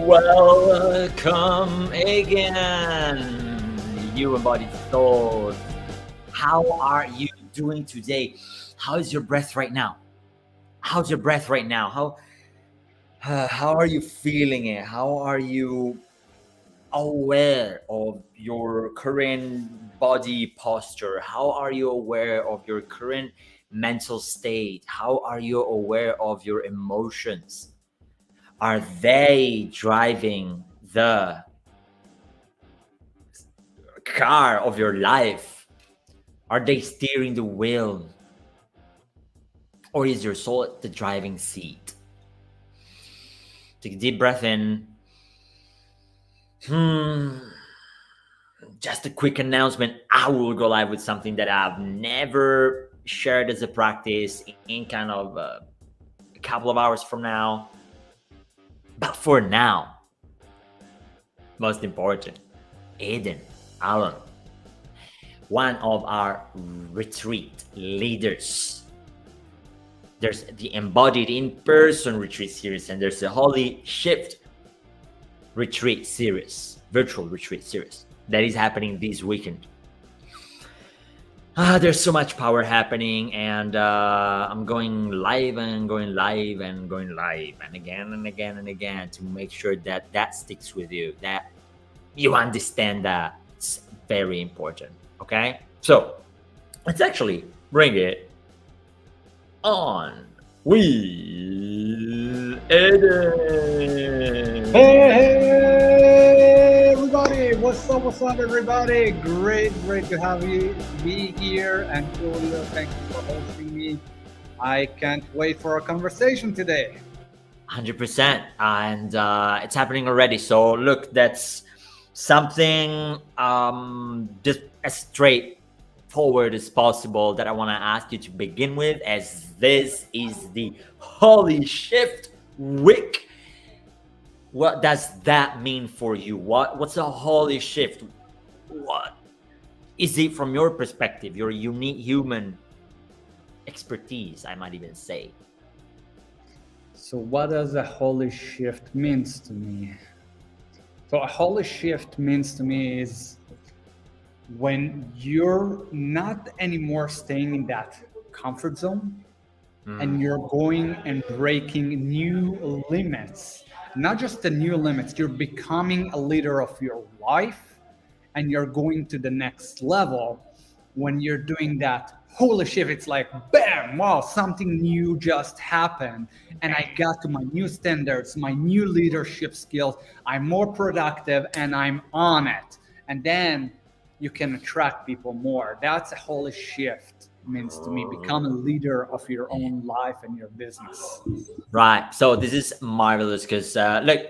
Welcome again, you embodied souls. How are you doing today? How is your breath right now? How's your breath right now? How are you feeling it? How are you aware of your current body posture? How are you aware of your current mental state? How are you aware of your emotions? Are they driving the car of your life? Are they steering the wheel? Or is your soul at the driving seat? Take a deep breath in. Just a quick announcement. I will go live with something that I've never shared as a practice in kind of a couple of hours from now. But for now, most important, Eden Alon, one of our retreat leaders. There's the Embodied in-person retreat series, and there's the Holy ShiFt retreat series, virtual retreat series that is happening this weekend. There's so much power happening, and I'm going live and going live and going live and again and again and again to make sure that that sticks with you, that you understand that it's very important. Okay, so let's actually bring it on with Eden. Hey everybody, what's up everybody? Great to have you be here, and Julio, thank you for hosting me. I can't wait for our conversation today. 100%, and it's happening already. So look, that's something just as straightforward as possible that I want to ask you to begin with, as this is the Holy ShiFt week. What does that mean for you? What's a Holy ShiFt? What is it from your perspective, your unique human expertise, I might even say? So what does a Holy ShiFt means to me? So a Holy ShiFt means to me is when you're not anymore staying in that comfort zone, and you're going and breaking new limits. Not just the new limits, you're becoming a leader of your life, and you're going to the next level. When you're doing that, holy shit, it's like, bam, wow, something new just happened. And I got to my new standards, my new leadership skills. I'm more productive and I'm on it. And then you can attract people more. That's a holy ShiFt. Means to me, become a leader of your own life and your business. Right. So this is marvelous because look,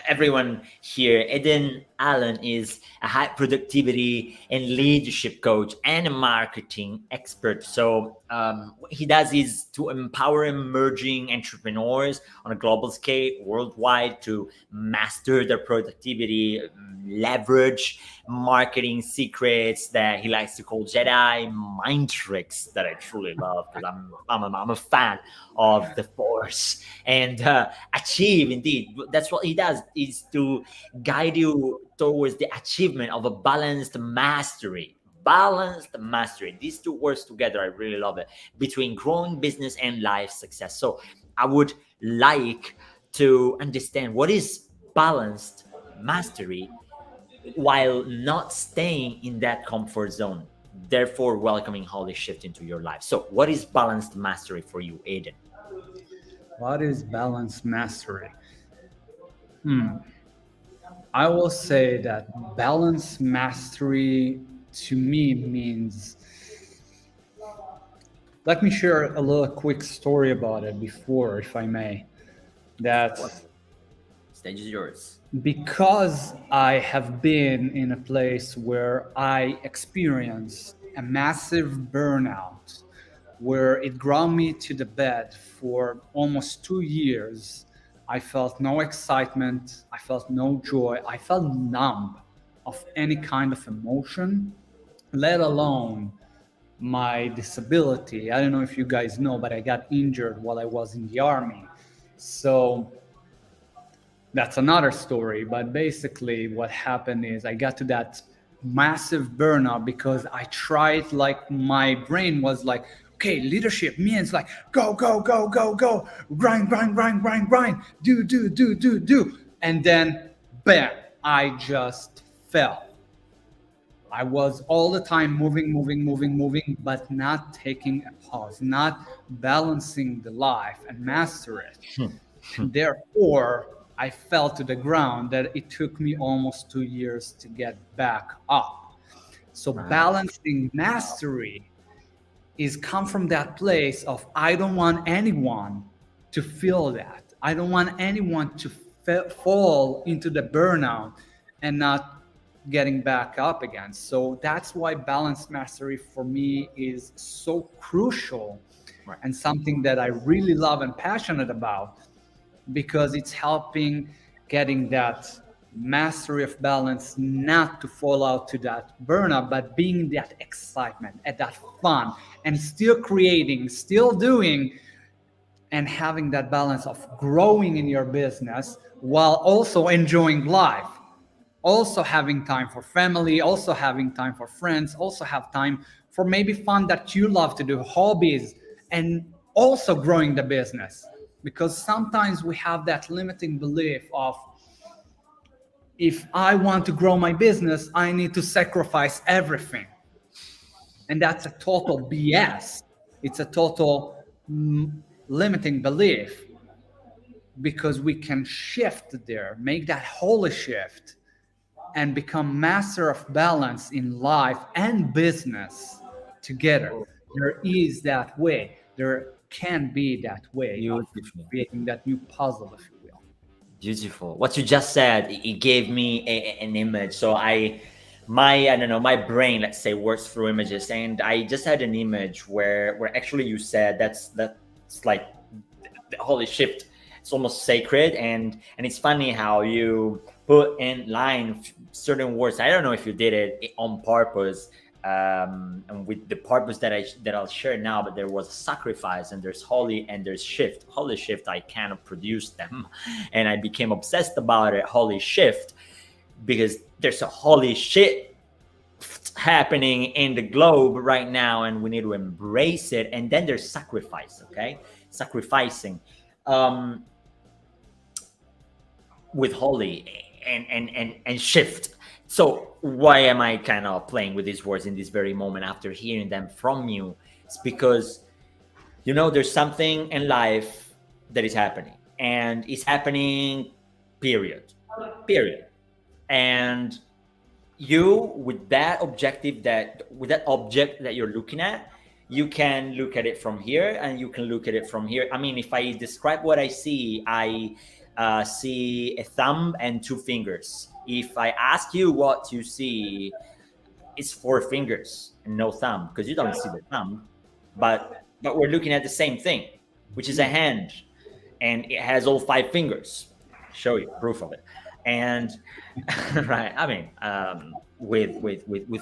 everyone here, Eden Alon is a high productivity and leadership coach and a marketing expert. So what he does is to empower emerging entrepreneurs on a global scale, worldwide, to master their productivity, leverage marketing secrets that he likes to call Jedi MindTricks, that I truly love because I'm a fan of the Force, and achieve, indeed, that's what he does, is to guide you towards the achievement of a balanced mastery. Balanced mastery, these two words together, I really love it, between growing business and life success. So I would like to understand what is balanced mastery while not staying in that comfort zone, therefore welcoming Holy ShiFt into your life. So what is balanced mastery for you, Eden? What is balanced mastery? I will say that balanced mastery to me means, let me share a little quick story about it before, if I may. That Stage is yours. because I have been in a place where I experienced a massive burnout, where it ground me to the bed for almost 2 years. I felt no excitement, I felt no joy, I felt numb of any kind of emotion, let alone my disability. I don't know if you guys know, but I got injured while I was in the army. So that's another story. But basically what happened is I got to that massive burnout because I tried, like my brain was like, okay, leadership means like go, go, go, go, go, grind, grind, grind, grind, grind, do. And then bam, I just fell. I was all the time moving, but not taking a pause, not balancing the life and master it. And therefore, I fell to the ground that it took me almost 2 years to get back up. So balancing mastery is come from that place of I don't want anyone to feel that. I don't want anyone to fall into the burnout and not getting back up again. So that's why balanced mastery for me is so crucial, Right. and something that I really love and passionate about, because it's helping getting that mastery of balance, not to fall out to that burnout, but being that excitement and that fun, and still creating, still doing, and having that balance of growing in your business while also enjoying life, also having time for family, also having time for friends, also have time for maybe fun that you love to do, hobbies, and also growing the business. Because sometimes we have that limiting belief of, if I want to grow my business, I need to sacrifice everything. And that's a total BS. It's a total limiting belief, because we can shift there, make that holy shift, and become master of balance in life and business together. There is that way. There can be that way of Beautiful. creating that new puzzle, if you will. Beautiful. What you just said, it gave me an image. So I don't know, my brain, let's say, works through images, and I just had an image where actually you said that's like the holy shift. It's almost sacred, and it's funny how you put in line certain words. I don't know if you did it on purpose, and with the purpose that I'll share now. But there was sacrifice, and there's holy, and there's shift. Holy shift, I kind of produced them, and I became obsessed about it. Holy shift, because there's a holy shit happening in the globe right now, and we need to embrace it. And then there's sacrifice. Okay, sacrificing. With holy and shift. So why am I kind of playing with these words in this very moment after hearing them from you? It's because, you know, there's something in life that is happening, and it's happening, period. And you, with that object that you're looking at, you can look at it from here, and you can look at it from here. I mean, if I describe what I see see a thumb and 2 fingers. If I ask you what you see, it's 4 fingers and no thumb, because you don't see the thumb, but we're looking at the same thing, which is a hand, and it has all 5 fingers. Show you proof of it. And right, I mean, with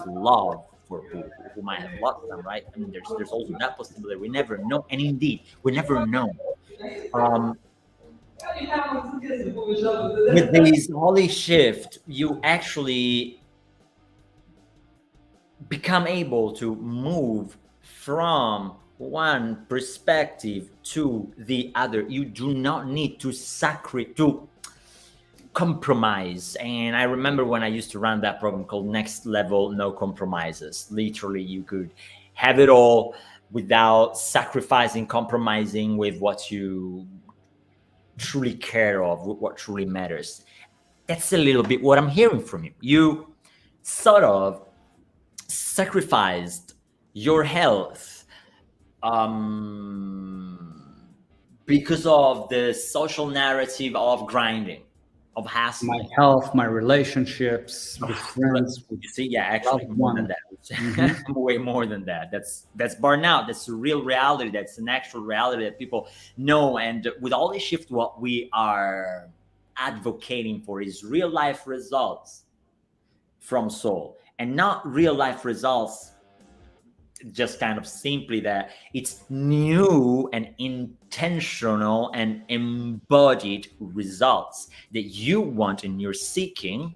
love for who might have lost them, right? I mean, there's also that possibility. We never know, and indeed, we never know. With this holy shift, you actually become able to move from one perspective to the other. You do not need to compromise. And I remember when I used to run that program called Next Level No Compromises. Literally, you could have it all without sacrificing, compromising with what you truly care of, what truly matters. That's a little bit what I'm hearing from you. You sort of sacrificed your health because of the social narrative of grinding, of hassling. My health, my relationships with friends. You see, yeah, actually more than that. Way more than that. That's burnout. That's a real reality. That's an actual reality that people know. And with all this shift, what we are advocating for is real life results from soul, and not real life results just kind of simply that it's new and intentional and embodied results that you want and you're seeking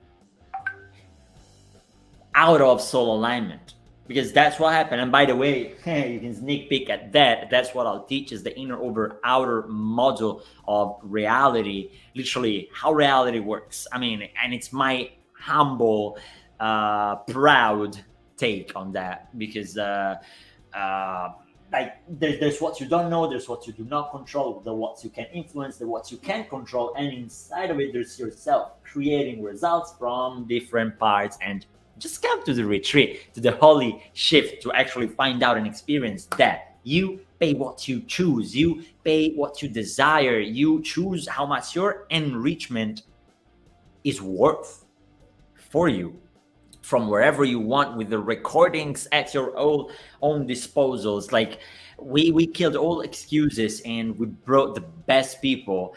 out of soul alignment, because that's what happened. And by the way, you can sneak peek at that. That's what I'll teach, is the inner over outer model of reality, literally how reality works. I mean, and it's my humble, proud take on that, because like there's what you don't know, there's what you do not control, the what you can influence, the what you can control, and inside of it there's yourself creating results from different parts. And just come to the retreat, to the holy shift, to actually find out and experience that you pay what you choose, you pay what you desire, you choose how much your enrichment is worth for you, from wherever you want, with the recordings at your own disposals. Like we killed all excuses and we brought the best people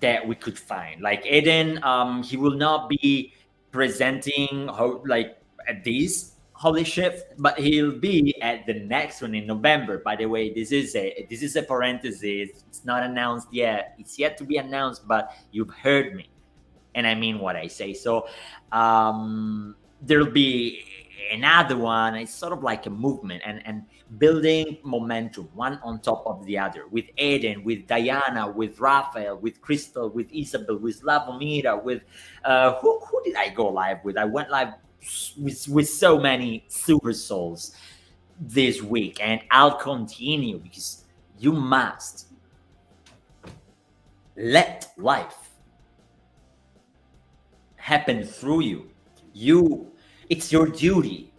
that we could find. Like Eden, he will not be presenting like at this holy shift, but he'll be at the next one in November. By the way, this is a parenthesis. It's not announced yet. It's yet to be announced, but you've heard me, and I mean what I say. So there'll be another one. It's sort of like a movement and building momentum, one on top of the other, with Eden, with Diana, with Raphael, with Crystal, with Isabel, with Slavomira, with who did I go live with? I went live with so many super souls this week, and I'll continue, because you must let life happen through you. It's your duty.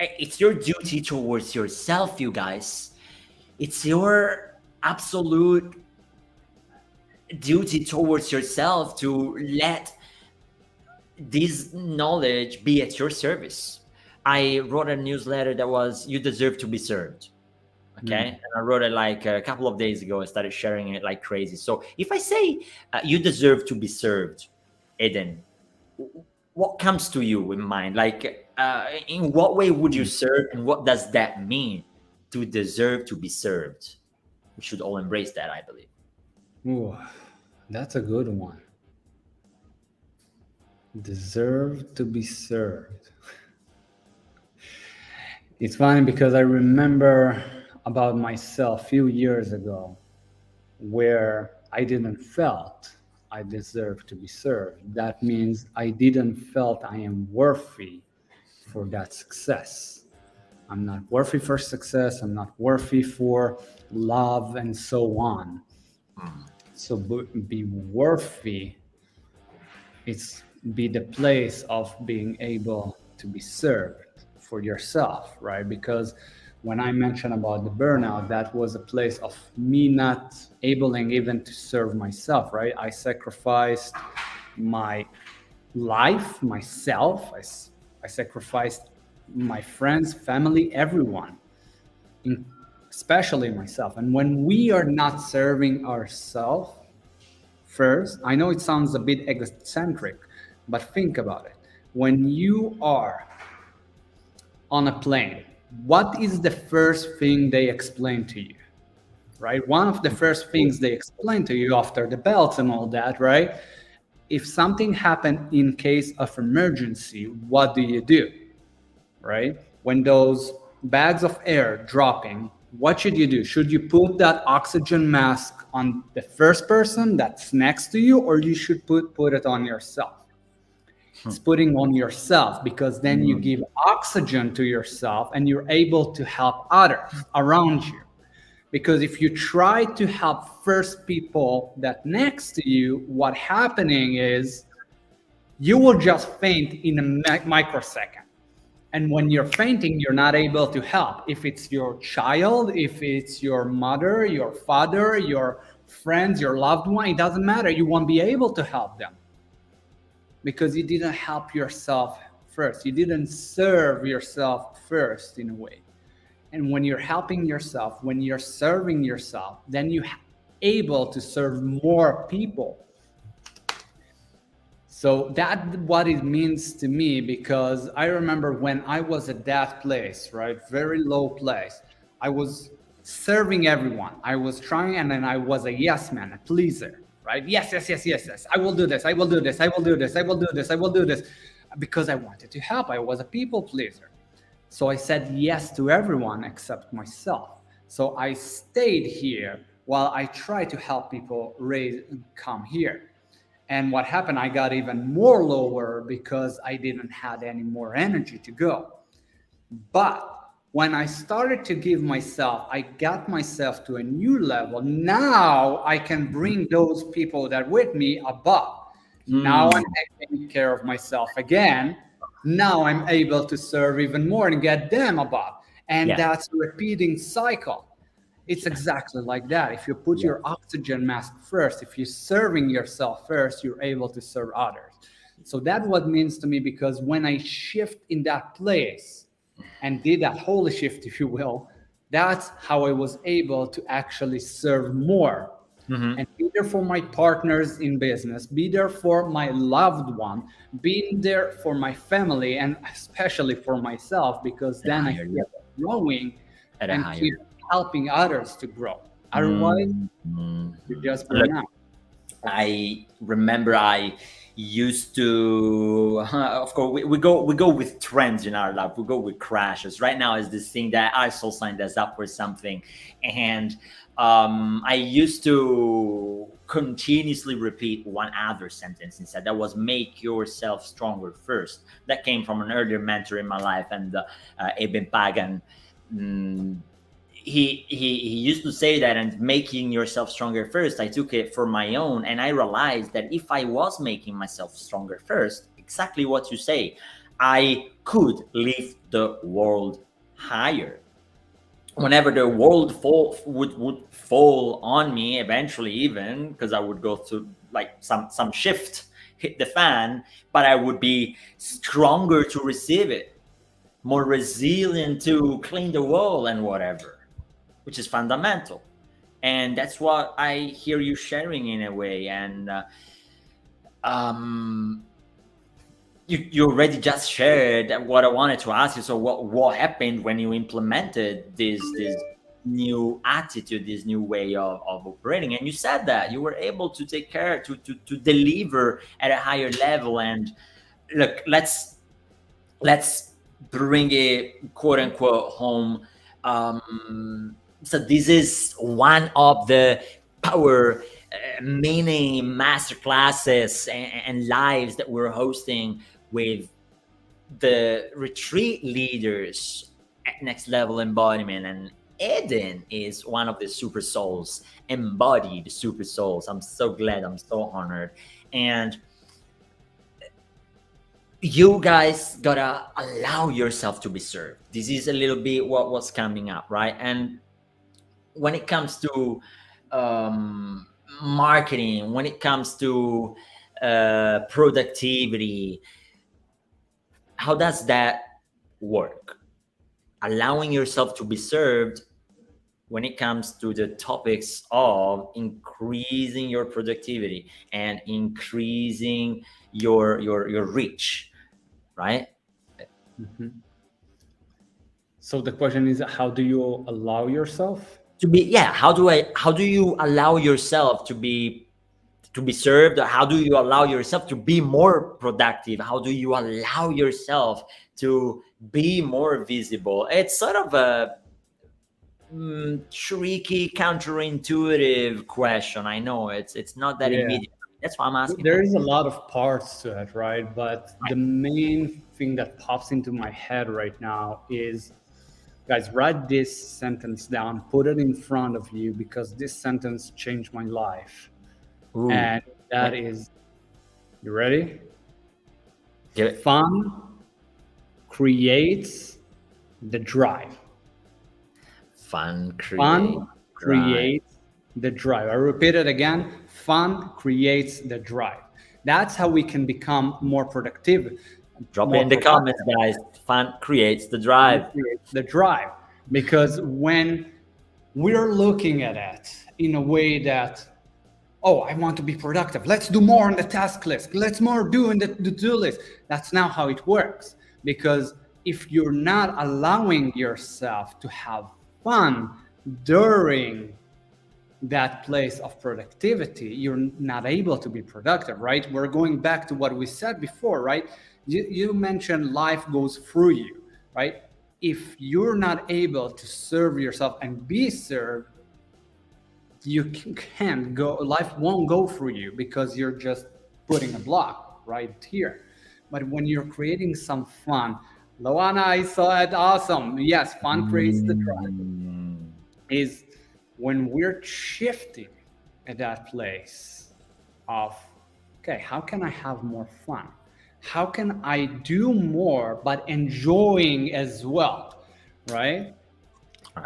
It's your duty towards yourself, you guys. It's your absolute duty towards yourself to let this knowledge be at your service. I wrote a newsletter that was, you deserve to be served. Okay. And I wrote it like a couple of days ago. I started sharing it like crazy. So if I say you deserve to be served, Eden, what comes to you in mind? Like, in what way would you serve, and what does that mean to deserve to be served? We should all embrace that, I believe. Ooh, that's a good one. Deserve to be served. It's funny because I remember about myself a few years ago where I didn't felt I deserve to be served. That means I didn't felt I am worthy for that success. I'm not worthy for success. I'm not worthy for love and so on. So be worthy. It's be the place of being able to be served for yourself, right? Because when I mentioned about the burnout, that was a place of me not abling even to serve myself, right? I sacrificed my life, myself. I sacrificed my friends, family, everyone, especially myself. And when we are not serving ourselves first, I know it sounds a bit egocentric, but think about it. When you are on a plane, what is the first thing they explain to you, right? One of the first things they explain to you after the belts and all that, right? If something happened in case of emergency, what do? Right? When those bags of air dropping, what should you do? Should you put that oxygen mask on the first person that's next to you, or you should put it on yourself? It's putting on yourself, because then you give oxygen to yourself and you're able to help others around you. Because if you try to help first people that next to you, what happening is you will just faint in a microsecond. And when you're fainting, you're not able to help. If it's your child, if it's your mother, your father, your friends, your loved one, it doesn't matter. You won't be able to help them, because you didn't help yourself first. You didn't serve yourself first in a way. And when you're helping yourself, when you're serving yourself, then you're able to serve more people. So that's what it means to me, because I remember when I was at that place, right, very low place, I was serving everyone. I was trying, and then I was a yes man, a pleaser, right? Yes, yes, yes, yes, yes. I will do this. I will do this. I will do this. I will do this. I will do this, because I wanted to help. I was a people pleaser. So I said yes to everyone except myself. So I stayed here while I tried to help people come here. And what happened, I got even more lower because I didn't have any more energy to go. But when I started to give myself, I got myself to a new level. Now I can bring those people that with me above. Now I'm taking care of myself again. Now I'm able to serve even more and get them above. And that's a repeating cycle. It's exactly like that. If you put your oxygen mask first, if you're serving yourself first, you're able to serve others. So that's what it means to me, because when I shift in that place and did that holy shift, if you will, that's how I was able to actually serve more. And be there for my partners in business, be there for my loved one, being there for my family, and especially for myself, because then I keep growing and keep helping others to grow. Otherwise, you just burn out. I remember I used to, of course, we go with trends in our life. We go with crashes. Right now is this thing that I soul signed us up for something, and I used to continuously repeat one other sentence instead. That was make yourself stronger first. That came from an earlier mentor in my life, and Eben Pagan. He used to say that, and making yourself stronger first. I took it for my own, and I realized that if I was making myself stronger first, exactly what you say, I could lift the world higher. Whenever the world would fall on me eventually, even because I would go through like some shift, hit the fan, but I would be stronger to receive it, more resilient to clean the wall and whatever, which is fundamental. And that's what I hear you sharing in a way. And you already just shared what I wanted to ask you. So what happened when you implemented this new attitude, this new way of operating? And you said that you were able to take care, to deliver at a higher level. And look, let's bring it quote unquote home. So this is one of the power mini masterclasses and lives that we're hosting with the retreat leaders at Next Level Embodiment. And Eden is one of the super souls, embodied super souls. I'm so glad, I'm so honored. And you guys gotta allow yourself to be served. This is a little bit what was coming up, right? And when it comes to marketing, when it comes to productivity, how does that work? Allowing yourself to be served when it comes to the topics of increasing your productivity and increasing your reach, right? So the question is, how do you allow yourself to be? Yeah, how do you allow yourself to be served? How do you allow yourself to be more productive? How do you allow yourself to be more visible? It's sort of a tricky, counterintuitive question. I know it's not that immediate. That's why I'm asking. There is a lot of parts to it, right? But the main thing that pops into my head right now is, guys, write this sentence down, put it in front of you, because this sentence changed my life. Ooh. And that is, you ready? Fun creates the drive. Fun creates the drive. I repeat it again. Fun creates the drive. That's how we can become more productive. Drop it in the comments, guys. Fun creates the drive. The drive. Because when we're looking at it in a way that, oh, I want to be productive. Let's do more on the task list. Let's more do in the to-do list. That's not how it works. Because if you're not allowing yourself to have fun during that place of productivity, you're not able to be productive, right? We're going back to what we said before, right? You mentioned life goes through you, right? If you're not able to serve yourself and be served, you can't go, life won't go through you because you're just putting a block right here. But when you're creating some fun, Loana, I saw it, awesome. Yes, fun creates the drive. Is when we're shifting at that place of, okay, how can I have more fun? How can I do more but enjoying as well, right?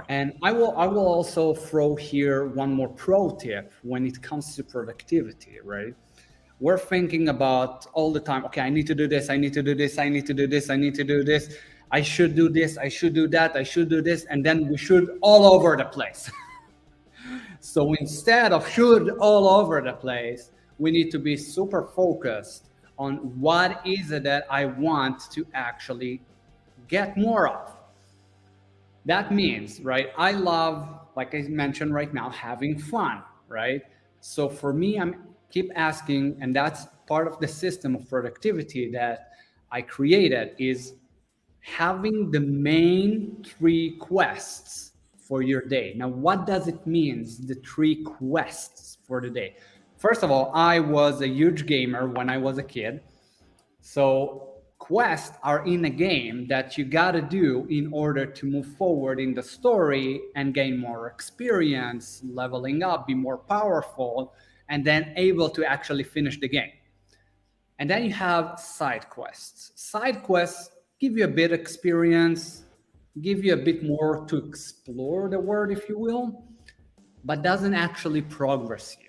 And I will also throw here one more pro tip when it comes to productivity, right? We're thinking about all the time, okay, I need to do this, I need to do this, I need to do this, I need to do this, I should do this, I should do that, I should do this, and then we should all over the place. So instead of should all over the place, we need to be super focused on what is it that I want to actually get more of. That means, right, I love, like I mentioned right now, having fun, right? So for me, I'm keep asking, and that's part of the system of productivity that I created, is having the main 3 quests for your day. Now, what does it mean, the 3 quests for the day? First of all, I was a huge gamer when I was a kid. So quests are in a game that you got to do in order to move forward in the story and gain more experience, leveling up, be more powerful, and then able to actually finish the game. And then you have side quests. Side quests give you a bit of experience, give you a bit more to explore the world, if you will, but doesn't actually progress you.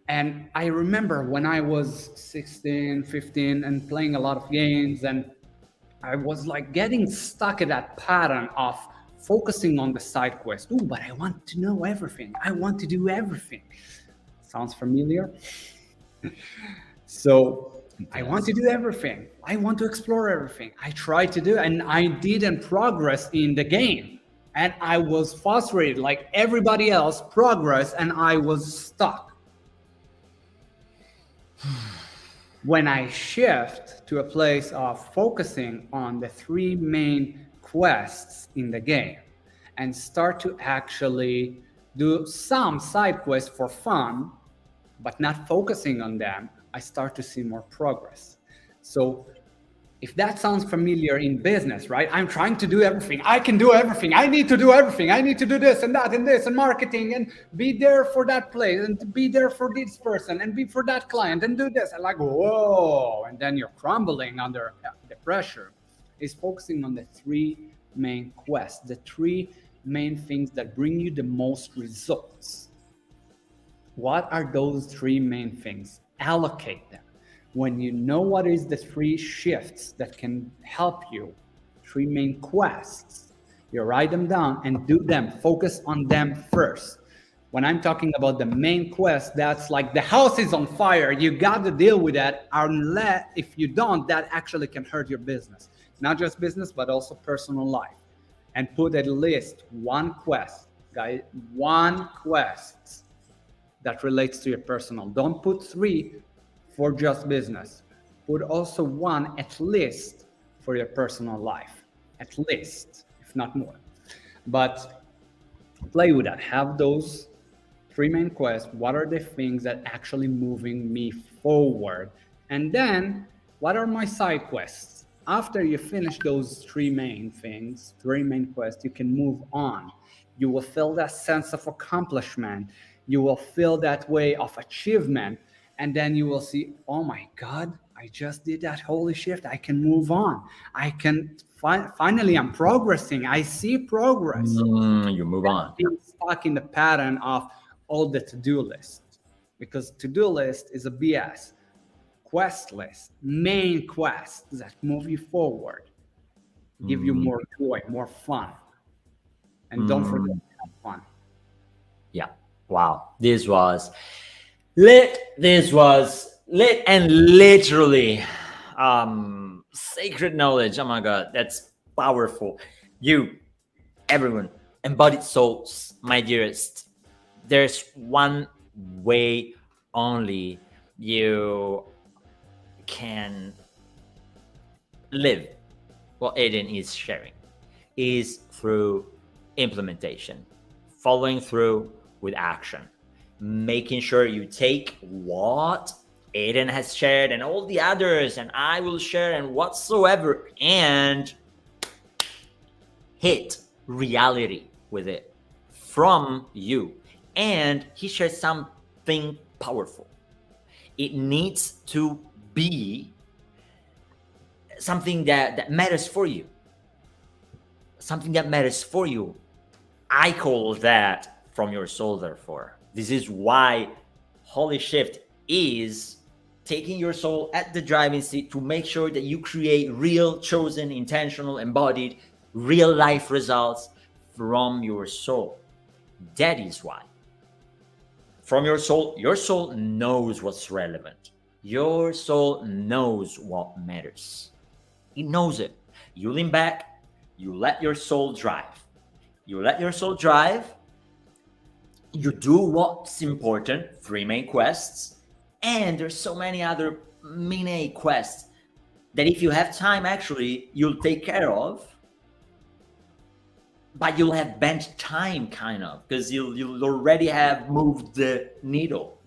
And I remember when I was 16, 15 and playing a lot of games, and I was like getting stuck at that pattern of focusing on the side quest. Oh, but I want to know everything. I want to do everything. Sounds familiar? So I want to do everything. I want to explore everything. I tried to do, and I didn't progress in the game. And I was frustrated like everybody else progressed, and I was stuck. When I shift to a place of focusing on the 3 main quests in the game and start to actually do some side quests for fun, but not focusing on them, I start to see more progress. So if that sounds familiar in business, right? I'm trying to do everything. I can do everything. I need to do everything. I need to do this and that and this and marketing and be there for that place and be there for this person and be for that client and do this. And like, whoa. And then you're crumbling under the pressure. Is focusing on the 3 main quests, the 3 main things that bring you the most results. What are those 3 main things? Allocate them. When you know what is the 3 shifts that can help you, 3 main quests, you write them down and do them. Focus on them first. When I'm talking about the main quest, that's like the house is on fire. You got to deal with that, unless if you don't, that actually can hurt your business. Not just business, but also personal life. And put at least 1 quest, guys, 1 quest that relates to your personal. Don't put 3 for just business. Put also 1 at least for your personal life, at least, if not more. But play with that. Have those 3 main quests. What are the things that actually moving me forward? And then what are my side quests? After you finish those 3 main things, 3 main quests, you can move on. You will feel that sense of accomplishment. You will feel that way of achievement. And then you will see, oh my God, I just did that. Holy shift, I can move on. I can, finally, I'm progressing. I see progress. You move on. Being stuck in the pattern of all the to-do list. Because to-do list is a BS. Quest list, main quests that move you forward, give you more joy, more fun. And don't forget to have fun. Yeah. Wow, this was lit. This was lit and literally sacred knowledge. Oh my God, that's powerful. You, everyone, embodied souls, my dearest. There's one way only you can live what Eden is sharing is through implementation, following through with action, making sure you take what Eden has shared and all the others and I will share and whatsoever and hit reality with it from you. And he shares something powerful. It needs to be something that matters for you. Something that matters for you. I call that from your soul, therefore. This is why Holy Shift is taking your soul at the driving seat to make sure that you create real, chosen, intentional, embodied, real life results from your soul. That is why. From your soul knows what's relevant. Your soul knows what matters. It knows it. You lean back, you let your soul drive. You let your soul drive, you do what's important, 3 main quests, and there's so many other mini quests that if you have time, actually, you'll take care of, but you'll have bent time, kind of, because you'll already have moved the needle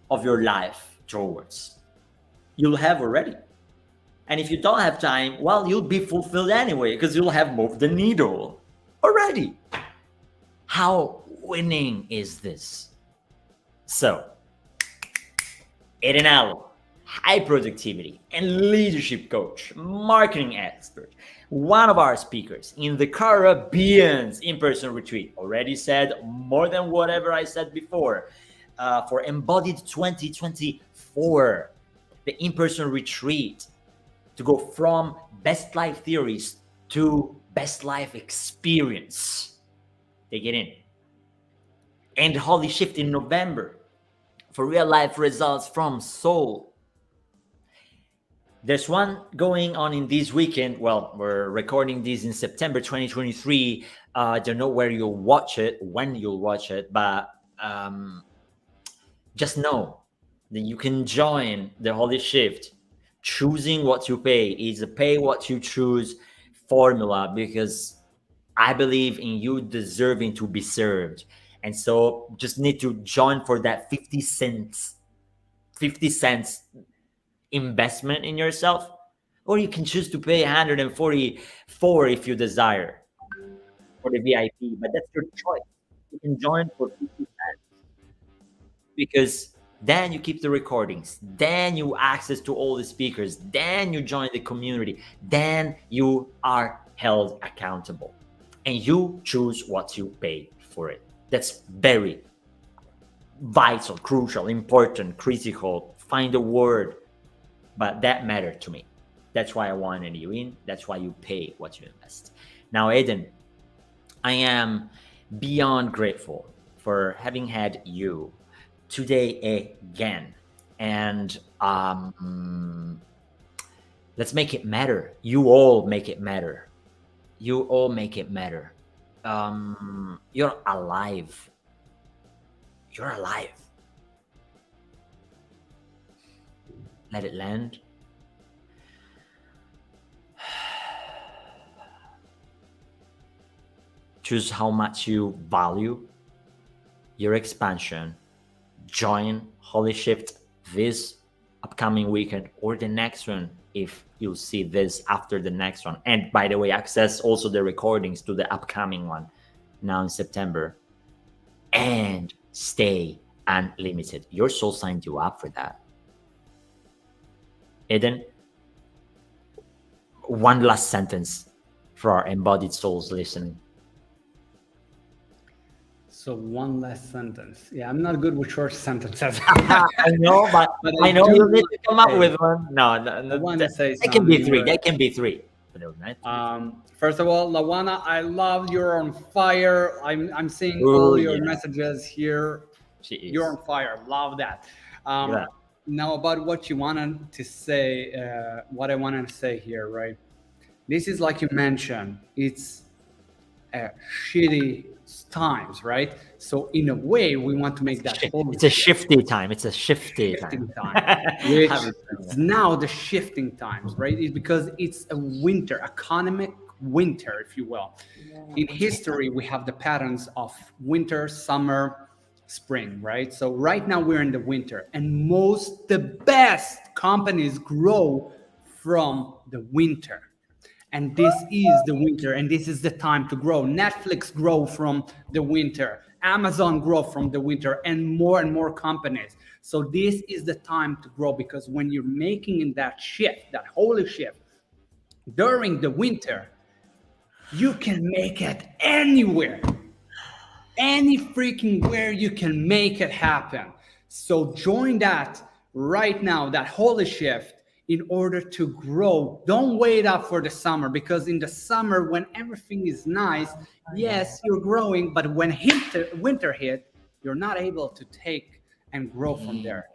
of your life towards. You'll have already. And if you don't have time, well, you'll be fulfilled anyway, because you'll have moved the needle already. How winning is this? So, Eden Alon, high productivity and leadership coach, marketing expert, one of our speakers in the Caribbean's in-person retreat, already said more than whatever I said before, for Embodied 2024, the in-person retreat, to go from best life theories to best life experience. Take it in. And Holy Shift in November for real life results from soul. There's one going on in this weekend. Well, we're recording this in September 2023. I don't know where you'll watch it, when you'll watch it, but just know that you can join the Holy Shift. Choosing what you pay is a pay what you choose formula, because I believe in you deserving to be served. And so just need to join for that 50 cents investment in yourself, or you can choose to pay 144 if you desire for the VIP, but that's your choice. You can join for 50 cents because then you keep the recordings, then you access to all the speakers, then you join the community, then you are held accountable and you choose what you pay for it. That's very vital, crucial, important, critical. Find a word, but that mattered to me. That's why I wanted you in. That's why you pay what you invest. Now, Eden, I am beyond grateful for having had you today again. And let's make it matter. You all make it matter. You all make it matter. You're alive. You're alive. Let it land. Choose how much you value your expansion. Join Holy Shift this upcoming weekend or the next one if you'll see this after the next one. And by the way, access also the recordings to the upcoming one now in September. And stay unlimited. Your soul signed you up for that. Eden, one last sentence for our embodied souls listening. So one last sentence. Yeah, I'm not good with short sentences. I know, but I know you need to come up with one. No, I want to say that can be something three. where- That can be three. Brilliant. First of all, Lawana, I love you're on fire. I'm seeing Oh, all your yeah. messages here. She is. You're on fire. Love that. Yeah. Now about what you wanted to say, what I wanted to say here, right? This is like you mentioned, it's shitty times, right? So in a way, we want to make that It's a shifty time. It's a shifty shifting time. time, which is now the shifting times, right? It's because it's a winter, economic winter, if you will. In history, we have the patterns of winter, summer, spring, right? So right now we're in the winter, and the best companies grow from the winter. And this is the winter, and this is the time to grow. Netflix grow from the winter, Amazon grow from the winter, and more companies. So this is the time to grow, because when you're making in that shift, that holy shift during the winter, you can make it anywhere. Any freaking where you can make it happen. So join that right now, that holy shift, in order to grow. Don't wait up for the summer, because in the summer, when everything is nice, yes, you're growing, but when winter hit, you're not able to take and grow from there.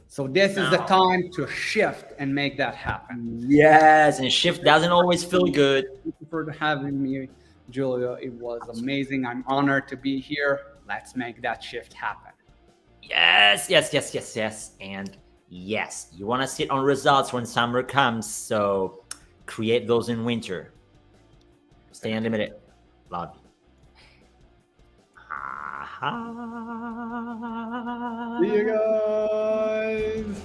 So this is the time to shift and make that happen. Yes, and shift doesn't always feel good. Thank you for having me, Julio. It was amazing. I'm honored to be here. Let's make that shift happen. Yes. And yes, you want to sit on results when summer comes, so create those in winter. Stay unlimited. Love you. See you guys.